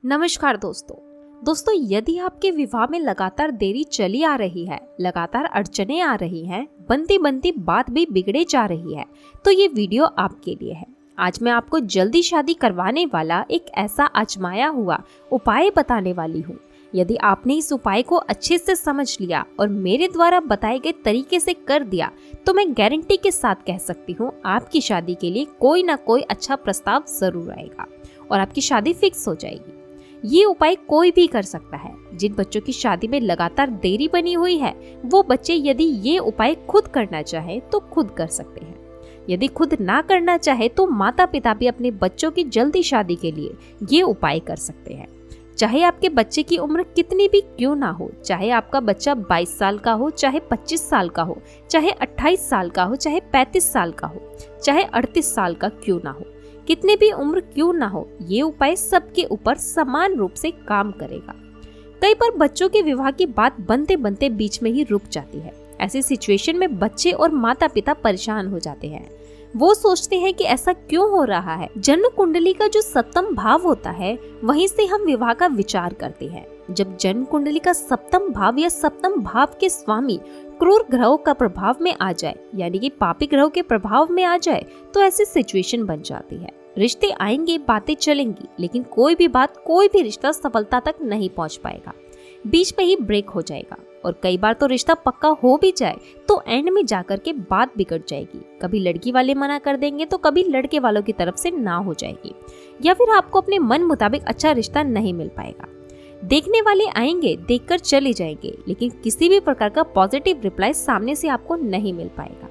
नमस्कार दोस्तों, यदि आपके विवाह में लगातार देरी चली आ रही है, लगातार अड़चनें आ रही हैं, बनती बनती बात भी बिगड़े जा रही है, तो ये वीडियो आपके लिए है। आज मैं आपको जल्दी शादी करवाने वाला एक ऐसा आजमाया हुआ उपाय बताने वाली हूँ। यदि आपने इस उपाय को अच्छे से समझ लिया और मेरे द्वारा बताए गए तरीके से कर दिया, तो मैं गारंटी के साथ कह सकती हूँ आपकी शादी के लिए कोई ना कोई अच्छा प्रस्ताव जरूर आएगा और आपकी शादी फिक्स हो जाएगी। ये उपाय कोई भी कर सकता है। जिन बच्चों की शादी में लगातार देरी बनी हुई है, वो बच्चे यदि ये उपाय खुद करना चाहे तो खुद कर सकते हैं। यदि खुद ना करना चाहे तो माता पिता भी अपने बच्चों की जल्दी शादी के लिए ये उपाय कर सकते हैं। चाहे आपके बच्चे की उम्र कितनी भी क्यों ना हो, चाहे आपका बच्चा 22 साल का हो, चाहे 25 साल का हो, चाहे 28 साल का हो, चाहे 35 साल का हो, चाहे 38 साल का क्यों ना हो, कितनी भी उम्र क्यों ना हो, ये उपाय सबके ऊपर समान रूप से काम करेगा। कई बार बच्चों के विवाह की बात बनते बनते बीच में ही रुक जाती है। ऐसी सिचुएशन में बच्चे और माता पिता परेशान हो जाते हैं। वो सोचते हैं कि ऐसा क्यों हो रहा है। जन्म कुंडली का जो सप्तम भाव होता है, वहीं से हम विवाह का विचार करते हैं। जब जन्म कुंडली का सप्तम भाव या सप्तम भाव के स्वामी क्रूर ग्रहों का प्रभाव में आ जाए, यानी कि पापी ग्रहों के प्रभाव में आ जाए, तो ऐसी सिचुएशन बन जाती है। रिश्ते आएंगे, बातें चलेंगी, लेकिन कोई भी रिश्ता सफलता तक नहीं पहुंच पाएगा। बीच में ही ब्रेक हो जाएगा और कई बार तो रिश्ता पक्का हो भी जाए तो एंड में जाकर के बात बिगड़ जाएगी। कभी लड़की वाले मना कर देंगे तो कभी लड़के वालों की तरफ से ना हो जाएगी, या फिर आपको अपने मन मुताबिक अच्छा रिश्ता नहीं मिल पाएगा। देखने वाले आएंगे, देखकर चले जाएंगे, लेकिन किसी भी प्रकार का पॉजिटिव रिप्लाई सामने से आपको नहीं मिल पाएगा।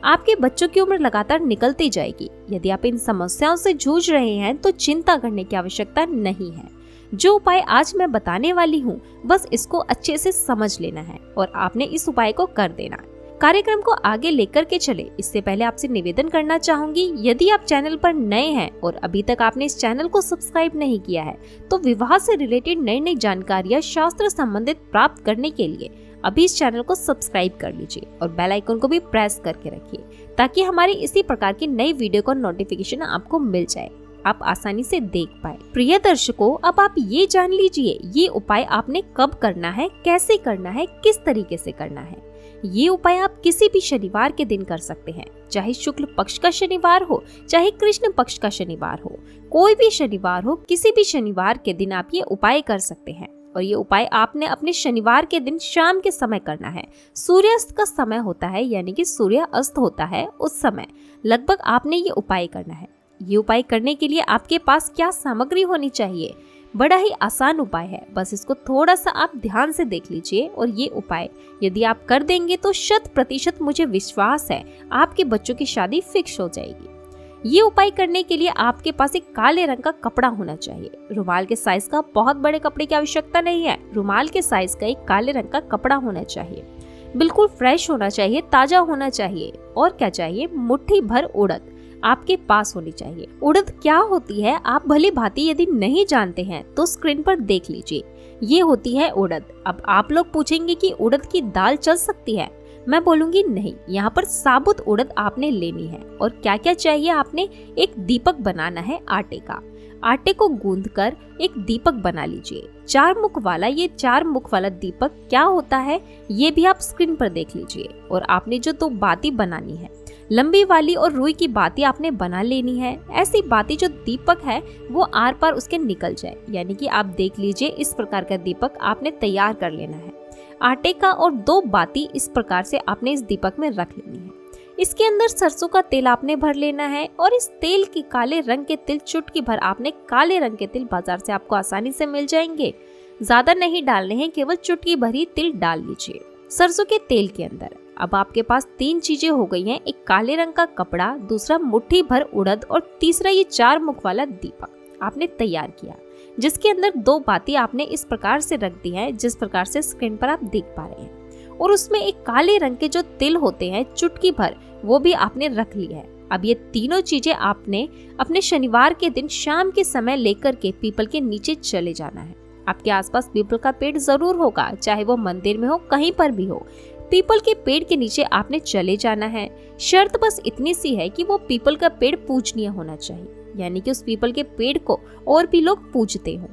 आपके बच्चों की उम्र लगातार निकलती जाएगी। यदि आप इन समस्याओं से जूझ रहे हैं तो चिंता करने की आवश्यकता नहीं है। जो उपाय आज मैं बताने वाली हूँ, बस इसको अच्छे से समझ लेना है और आपने इस उपाय को कर देना है। कार्यक्रम को आगे लेकर के चले, इससे पहले आपसे निवेदन करना चाहूंगी, यदि आप चैनल पर नए हैं और अभी तक आपने इस चैनल को सब्सक्राइब नहीं किया है, तो विवाह से रिलेटेड नई नई जानकारियां शास्त्र संबंधित प्राप्त करने के लिए अभी इस चैनल को सब्सक्राइब कर लीजिए और बेल आइकन को भी प्रेस करके रखिए, ताकि हमारी इसी प्रकार की नई वीडियो का नोटिफिकेशन आपको मिल जाए, आप आसानी से देख पाए। प्रिय दर्शकों, अब आप ये जान लीजिए ये उपाय आपने कब करना है, कैसे करना है, किस तरीके से करना है। ये उपाय आप किसी भी शनिवार के दिन कर सकते हैं, चाहे शुक्ल पक्ष का शनिवार हो, चाहे कृष्ण पक्ष का शनिवार हो, कोई भी शनिवार हो, किसी भी शनिवार के दिन आप ये उपाय कर सकते हैं। और ये उपाय आपने अपने शनिवार के दिन शाम के समय करना है। सूर्यास्त का समय होता है, यानी कि सूर्य अस्त होता है, उस समय लगभग आपने ये उपाय करना है। ये उपाय करने के लिए आपके पास क्या सामग्री होनी चाहिए? बड़ा ही आसान उपाय है, बस इसको थोड़ा सा आप ध्यान से देख लीजिए और ये उपाय यदि आप कर देंगे तो 100% मुझे विश्वास है आपके बच्चों की शादी फिक्स हो जाएगी। ये उपाय करने के लिए आपके पास एक काले रंग का कपड़ा होना चाहिए। रुमाल के साइज का बहुत बड़े कपड़े की आवश्यकता नहीं है। रुमाल के साइज का एक काले रंग का कपड़ा होना चाहिए। बिल्कुल फ्रेश होना चाहिए, ताजा होना चाहिए। और क्या चाहिए? मुट्ठी भर उड़द आपके पास होनी चाहिए। उड़द क्या होती है आप भली भांति यदि नहीं जानते हैं तो स्क्रीन पर देख लीजिए। ये होती है उड़द। अब आप लोग पूछेंगे कि उड़द की दाल चल सकती है? मैं बोलूंगी नहीं, यहाँ पर साबुत उड़द आपने लेनी है। और क्या क्या चाहिए? आपने एक दीपक बनाना है आटे का। आटे को गूंथकर एक दीपक बना लीजिए, 4 मुख वाला। ये 4 मुख वाला दीपक क्या होता है ये भी आप स्क्रीन पर देख लीजिए। और आपने जो 2 बाती बनानी है, लंबी वाली और रुई की बाती आपने बना लेनी है। ऐसी बाती जो दीपक है वो आर पार उसके निकल जाए, यानी कि आप देख लीजिए इस प्रकार का दीपक आपने तैयार कर लेना है। आटे का और 2 बाती इस प्रकार से आपने इस दीपक में रख लेनी है। इसके अंदर सरसों का तेल आपने भर लेना है और इस तेल के काले रंग के तिल चुटकी भर आपने काले रंग के तिल बाजार से आपको आसानी से मिल जाएंगे। ज्यादा नहीं डालने हैं, केवल चुटकी भर ही तिल डाल लीजिए सरसों के तेल के अंदर। अब आपके पास 3 चीजें हो गई हैं, एक काले रंग का कपड़ा, दूसरा मुट्ठी भर उड़द और तीसरा ये 4 मुख वाला दीपक आपने तैयार किया, जिसके अंदर 2 बाती आपने इस प्रकार से रख दी है जिस प्रकार से स्क्रीन पर आप देख पा रहे हैं। और उसमें एक काले रंग के जो तिल होते हैं चुटकी भर, वो भी आपने रख ली है। अब ये तीनों चीजें आपने अपने शनिवार के दिन शाम के समय लेकर के पीपल के नीचे चले जाना है। आपके आसपास पीपल का पेड़ जरूर होगा, चाहे वो मंदिर में हो, कहीं पर भी हो। पीपल के पेड़ के नीचे आपने चले जाना है। शर्त बस इतनी सी है कि वो पीपल का पेड़ पूजनीय होना चाहिए, यानी कि उस पीपल के पेड़ को और भी लोग पूजते हो।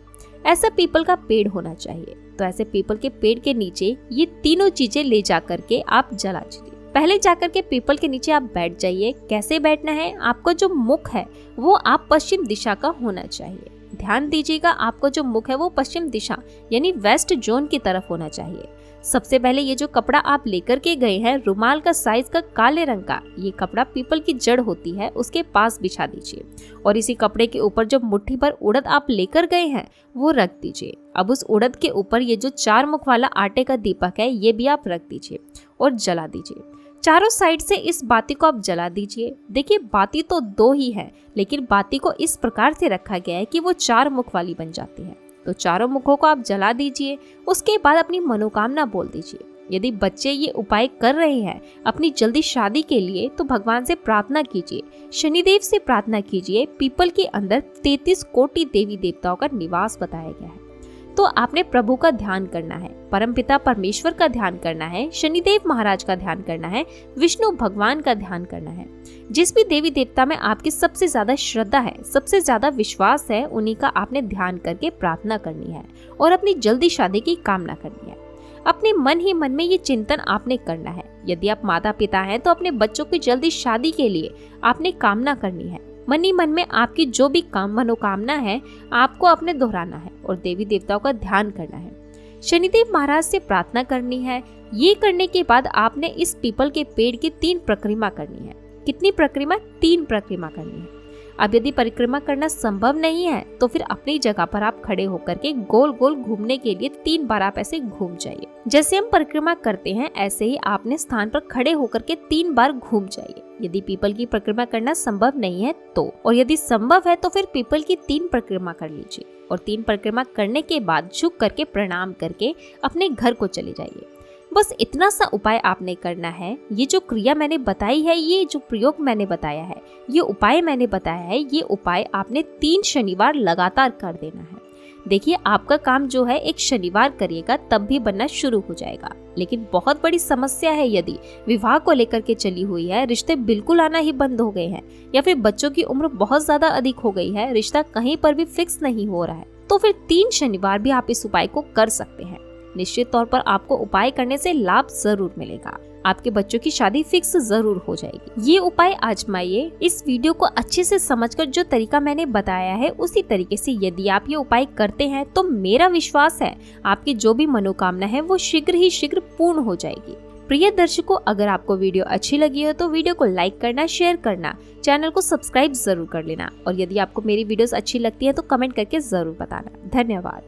ऐसा पीपल का पेड़ होना चाहिए। तो ऐसे पीपल के पेड़ के नीचे ये तीनों चीजें ले जा करके आप जला दीजिए। पहले जाकर के पीपल के नीचे आप बैठ जाइए। कैसे बैठना है, आपका जो मुख है वो आप पश्चिम दिशा का होना चाहिए। ध्यान दीजिएगा, आपका जो मुख है वो पश्चिम दिशा यानी वेस्ट जोन की तरफ होना चाहिए। सबसे पहले ये जो कपड़ा आप लेकर के गए हैं, रुमाल का साइज का काले रंग का, ये कपड़ा पीपल की जड़ होती है उसके पास बिछा दीजिए और इसी कपड़े के ऊपर जो मुट्ठी भर उड़द आप लेकर गए हैं वो रख दीजिए। अब उस उड़द के ऊपर ये जो 4 मुख वाला आटे का दीपक है ये भी आप रख दीजिए और जला दीजिए। चारों साइड से इस बाती को आप जला दीजिए। देखिए, बाती तो 2 ही है, लेकिन बाती को इस प्रकार से रखा गया है कि वो 4 मुख वाली बन जाती है। तो चारों मुखों को आप जला दीजिए। उसके बाद अपनी मनोकामना बोल दीजिए। यदि बच्चे ये उपाय कर रहे हैं अपनी जल्दी शादी के लिए, तो भगवान से प्रार्थना कीजिए, शनिदेव से प्रार्थना कीजिए। पीपल के अंदर 33 कोटि देवी देवताओं का निवास बताया गया है। तो आपने प्रभु का ध्यान करना है, परमपिता परमेश्वर का ध्यान करना है, शनिदेव महाराज का ध्यान करना है, विष्णु भगवान का ध्यान करना है। जिस भी देवी देवता में आपकी सबसे ज्यादा श्रद्धा है, सबसे ज्यादा विश्वास है, उन्हीं का आपने ध्यान करके प्रार्थना करनी है और अपनी जल्दी शादी की कामना करनी है। अपने मन ही मन में ये चिंतन आपने करना है। यदि आप माता पिता हैं तो अपने बच्चों की जल्दी शादी के लिए आपने कामना करनी है। मन ही मन में आपकी जो भी मनोकामना है आपको अपने दोहराना है और देवी देवताओं का ध्यान करना है। शनिदेव महाराज से प्रार्थना करनी है। ये करने के बाद आपने इस पीपल के पेड़ की 3 परिक्रमा करनी है। कितनी परिक्रमा? 3 परिक्रमा करनी है। अब यदि परिक्रमा करना संभव नहीं है तो फिर अपनी जगह पर आप खड़े होकर के गोल गोल घूमने के लिए 3 बार आप ऐसे घूम जाइए। जैसे हम परिक्रमा करते हैं ऐसे ही आपने स्थान पर खड़े होकर के 3 बार घूम जाइए। यदि पीपल की परिक्रमा करना संभव नहीं है तो, और यदि संभव है तो फिर पीपल की 3 परिक्रमा कर लीजिए और 3 परिक्रमा करने के बाद झुक करके प्रणाम करके अपने घर को चले जाइए। बस इतना सा उपाय आपने करना है। ये जो क्रिया मैंने बताई है, ये जो प्रयोग मैंने बताया है, ये उपाय मैंने बताया है, ये उपाय आपने 3 शनिवार लगातार कर देना है। देखिए, आपका काम जो है एक शनिवार करिएगा तब भी बनना शुरू हो जाएगा। लेकिन बहुत बड़ी समस्या है, यदि विवाह को लेकर के चली हुई है, रिश्ते बिल्कुल आना ही बंद हो गए हैं या फिर बच्चों की उम्र बहुत ज्यादा अधिक हो गई है, रिश्ता कहीं पर भी फिक्स नहीं हो रहा है, तो फिर 3 शनिवार भी आप इस उपाय को कर सकते हैं। निश्चित तौर पर आपको उपाय करने से लाभ जरूर मिलेगा। आपके बच्चों की शादी फिक्स जरूर हो जाएगी। ये उपाय आजमाइए। इस वीडियो को अच्छे से समझकर जो तरीका मैंने बताया है उसी तरीके से यदि आप ये उपाय करते हैं तो मेरा विश्वास है आपकी जो भी मनोकामना है वो शीघ्र ही शीघ्र पूर्ण हो जाएगी। प्रिय दर्शकों, अगर आपको वीडियो अच्छी लगी हो तो वीडियो को लाइक करना, शेयर करना, चैनल को सब्सक्राइब जरूर कर लेना और यदि आपको मेरी वीडियोस अच्छी लगती है तो कमेंट करके जरूर बताना। धन्यवाद।